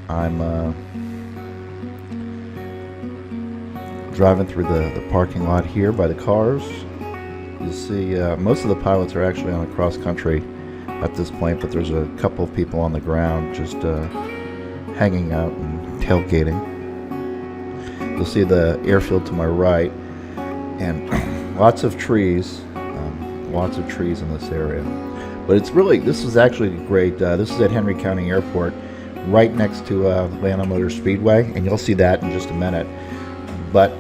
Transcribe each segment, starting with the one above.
I'm driving through the parking lot here by the cars. You see most of the pilots are actually on a cross country at this point, but there's a couple of people on the ground just hanging out and tailgating. You'll see the airfield to my right, and lots of trees in this area. But it's really, this is actually great. This is at Henry County Airport, right next to Atlanta Motor Speedway, and you'll see that in just a minute. But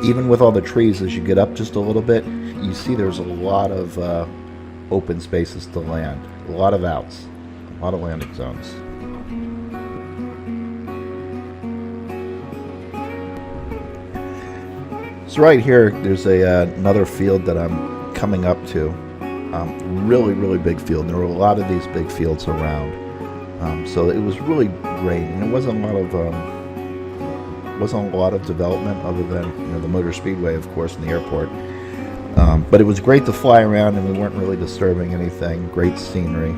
even with all the trees, as you get up just a little bit, you see there's a lot of open spaces to land, a lot of outs, a lot of landing zones. So right here, there's another field that I'm coming up to. Really big field. There were a lot of these big fields around, so it was really great, and it wasn't a lot of development other than the Motor Speedway, of course, and the airport. But it was great to fly around, and we weren't really disturbing anything. Great scenery.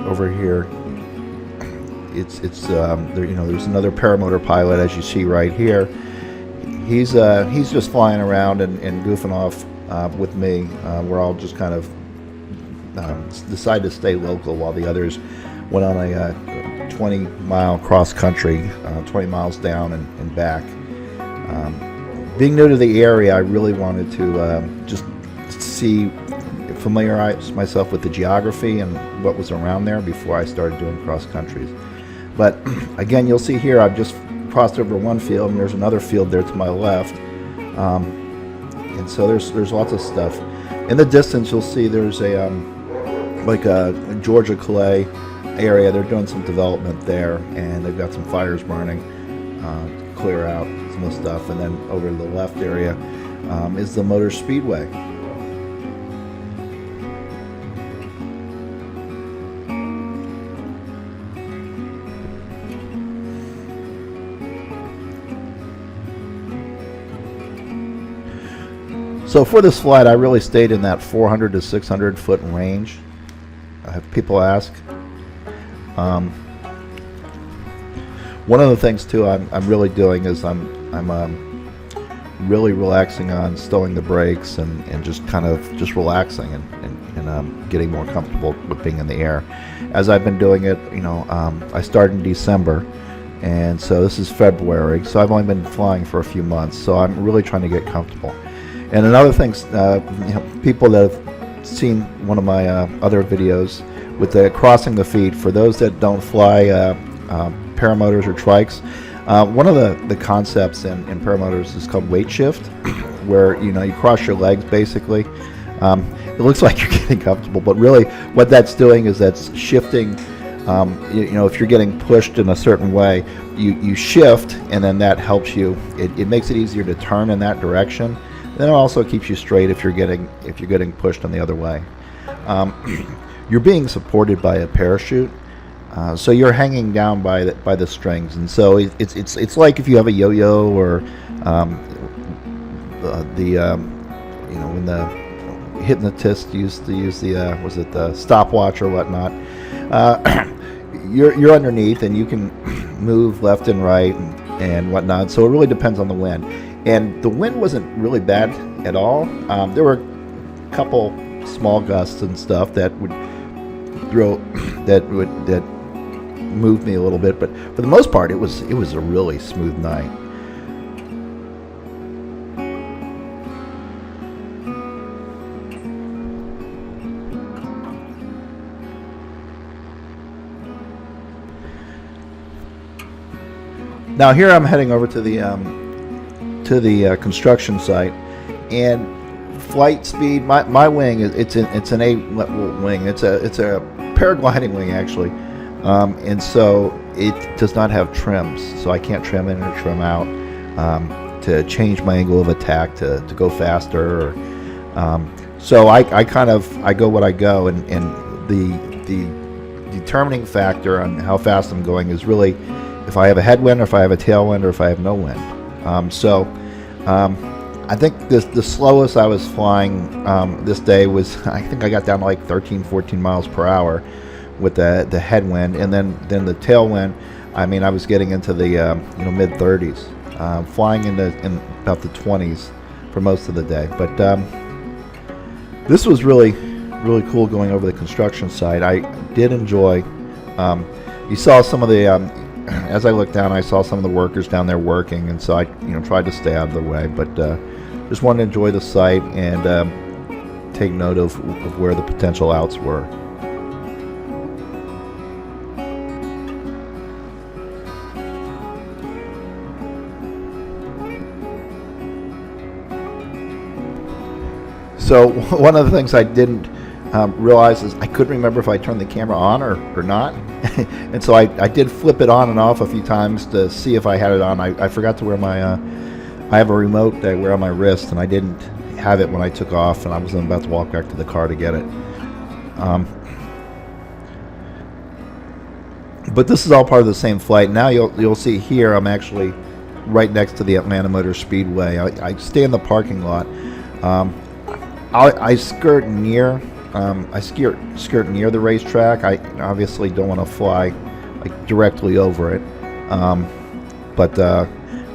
Over here, it's there. There's another paramotor pilot, as you see right here. He's just flying around and goofing off with me. We're all just kind of decided to stay local while the others went on a 20-mile cross country, 20 miles down and back. Being new to the area, I really wanted to just familiarize myself with the geography and what was around there before I started doing cross countries. But again, you'll see here I've just crossed over one field, and there's another field there to my left, and so there's lots of stuff. In the distance, you'll see there's a Georgia Clay area. They're doing some development there, and they've got some fires burning to clear out some of the stuff. And then over to the left area is the Motor Speedway. So for this flight, I really stayed in that 400 to 600 foot range. People ask. One of the things too I'm really doing is I'm really relaxing on stowing the brakes and just kind of just relaxing and getting more comfortable with being in the air. As I've been doing it, I started in December, and so this is February. So I've only been flying for a few months. So I'm really trying to get comfortable. And another thing, people that have seen one of my other videos with the crossing the feet, for those that don't fly paramotors or trikes, one of the concepts in paramotors is called weight shift, where you cross your legs basically. It looks like you're getting comfortable, but really what that's doing is that's shifting. If you're getting pushed in a certain way, you shift, and then that helps you. It makes it easier to turn in that direction. Then it also keeps you straight if you're getting pushed on the other way. You're being supported by a parachute, so you're hanging down by the strings, and so it's like if you have a yo-yo or when the hypnotist used to use the stopwatch or whatnot. You're underneath, and you can move left and right and whatnot. So it really depends on the wind. And the wind wasn't really bad at all. There were a couple small gusts and stuff that would moved me a little bit, but for the most part, it was a really smooth night. Now here I'm heading over to the construction site, and flight speed. My wing it's an A wing. It's a paragliding wing actually, and so it does not have trims, so I can't trim in or trim out to change my angle of attack to go faster. So I go what I go, and the determining factor on how fast I'm going is really if I have a headwind or if I have a tailwind or if I have no wind. I think the slowest I was flying this day was, I think I got down to like 13, 14 miles per hour with the headwind, and then the tailwind I mean, I was getting into the mid 30s, flying in about the 20s for most of the day. But this was really cool going over the construction site. I did enjoy. You saw some of the. As I looked down, I saw some of the workers down there working, and so I tried to stay out of their way. But just wanted to enjoy the site and take note of where the potential outs were. So one of the things I didn't realize is I couldn't remember if I turned the camera on or not. And so I did flip it on and off a few times to see if I had it on. I forgot to wear my, I have a remote that I wear on my wrist, and I didn't have it when I took off, and I was about to walk back to the car to get it. But this is all part of the same flight. Now you'll see here I'm actually right next to the Atlanta Motor Speedway. I stay in the parking lot. I skirt near near the racetrack. I obviously don't want to fly like directly over it, but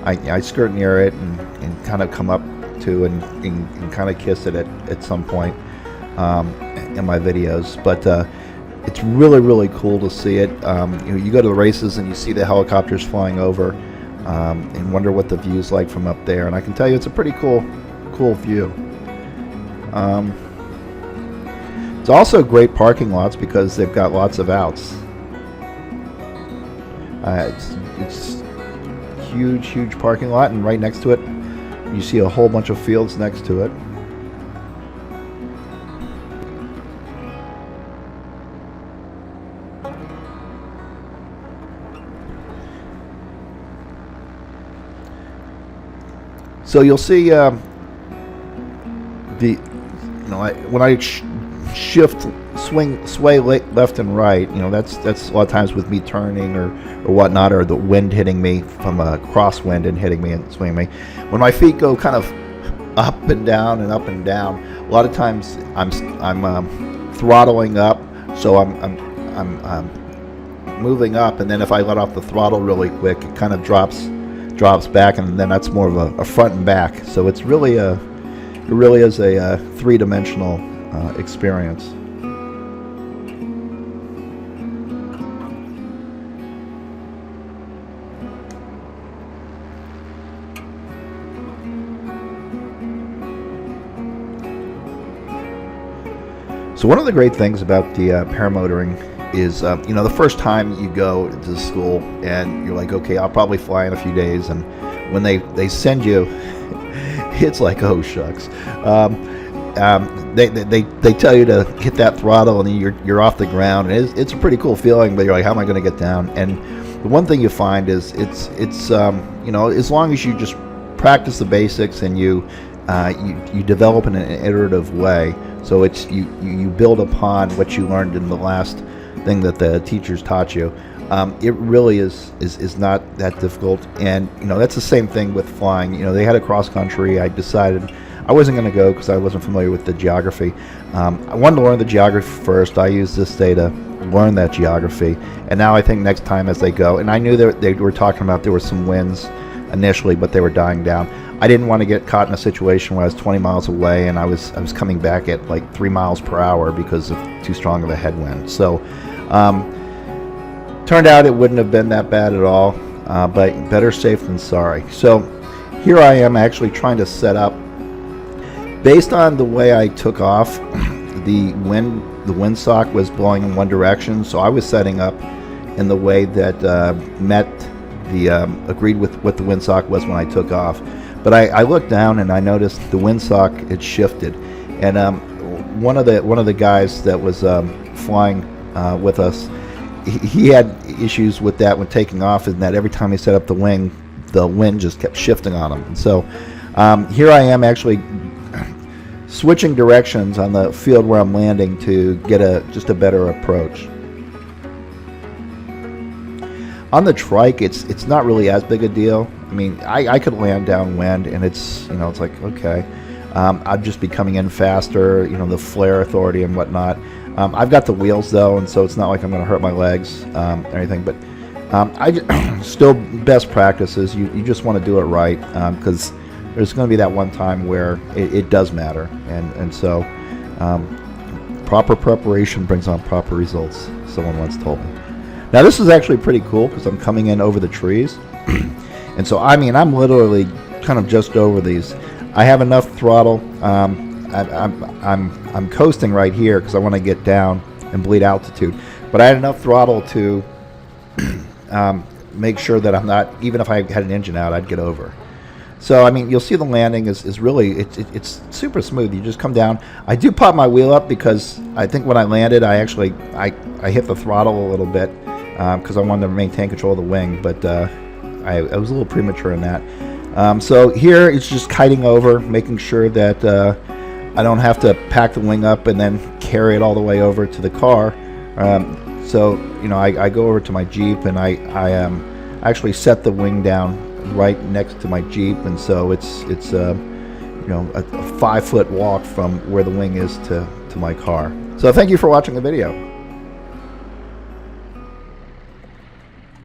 I skirt near it and kind of come up to and kind of kiss it at some point in my videos. But it's really cool to see it. You go to the races and you see the helicopters flying over and wonder what the view's like from up there. And I can tell you it's a pretty cool view. It's also great parking lots because they've got lots of outs. It's huge parking lot, and right next to it you see a whole bunch of fields next to it. So you'll see when I sway left and right, that's a lot of times with me turning or whatnot, or the wind hitting me from a crosswind and hitting me and swinging me. When my feet go kind of up and down and up and down, a lot of times I'm throttling up, so I'm moving up, and then if I let off the throttle really quick, it kind of drops back, and then that's more of a front and back. So it really is a three-dimensional experience. So one of the great things about the paramotoring is, the first time you go to the school and you're like, okay, I'll probably fly in a few days, and when they send you, it's like, oh shucks. They tell you to hit that throttle, and you're off the ground, and it's a pretty cool feeling. But you're like, how am I going to get down? And the one thing you find is it's as long as you just practice the basics and you develop in an iterative way. So it's you build upon what you learned in the last thing that the teachers taught you. It really is not that difficult, and that's the same thing with flying. They had a cross country. I decided I wasn't going to go because I wasn't familiar with the geography. I wanted to learn the geography first. I used this day to learn that geography, and now I think next time as they go, and I knew that they were talking about there were some winds initially, but they were dying down. I didn't want to get caught in a situation where I was 20 miles away and I was coming back at like 3 miles per hour because of too strong of a headwind. So turned out it wouldn't have been that bad at all, but better safe than sorry. So here I am actually trying to set up, based on the way I took off, the windsock was blowing in one direction, so I was setting up in the way that agreed with what the windsock was when I took off. But I looked down and I noticed the windsock had shifted, and one of the guys that was flying with us, he had issues with that when taking off, and that every time he set up the wing, the wind just kept shifting on him. And so here I am actually switching directions on the field where I'm landing to get just a better approach. On the trike, it's not really as big a deal. I mean, I could land downwind, and it's like, okay, I'd just be coming in faster, the flare authority and whatnot. I've got the wheels though, and so it's not like I'm going to hurt my legs or anything. But Still best practices. You just want to do it right, because there's going to be that one time where it does matter, and so proper preparation brings on proper results. Someone once told me. Now this is actually pretty cool because I'm coming in over the trees, and so I mean I'm literally kind of just over these. I have enough throttle. I'm coasting right here because I want to get down and bleed altitude, but I had enough throttle to make sure that I'm not, even if I had an engine out, I'd get over. So I mean, you'll see the landing is really it's super smooth. You just come down. I do pop my wheel up because I think when I landed, I hit the throttle a little bit because I wanted to maintain control of the wing, but I was a little premature in that. So here it's just kiting over, making sure that I don't have to pack the wing up and then carry it all the way over to the car. So you know, I go over to my Jeep and I actually set the wing down right next to my Jeep, and so it's you know, a 5-foot walk from where the wing is to my car. So thank you for watching the video.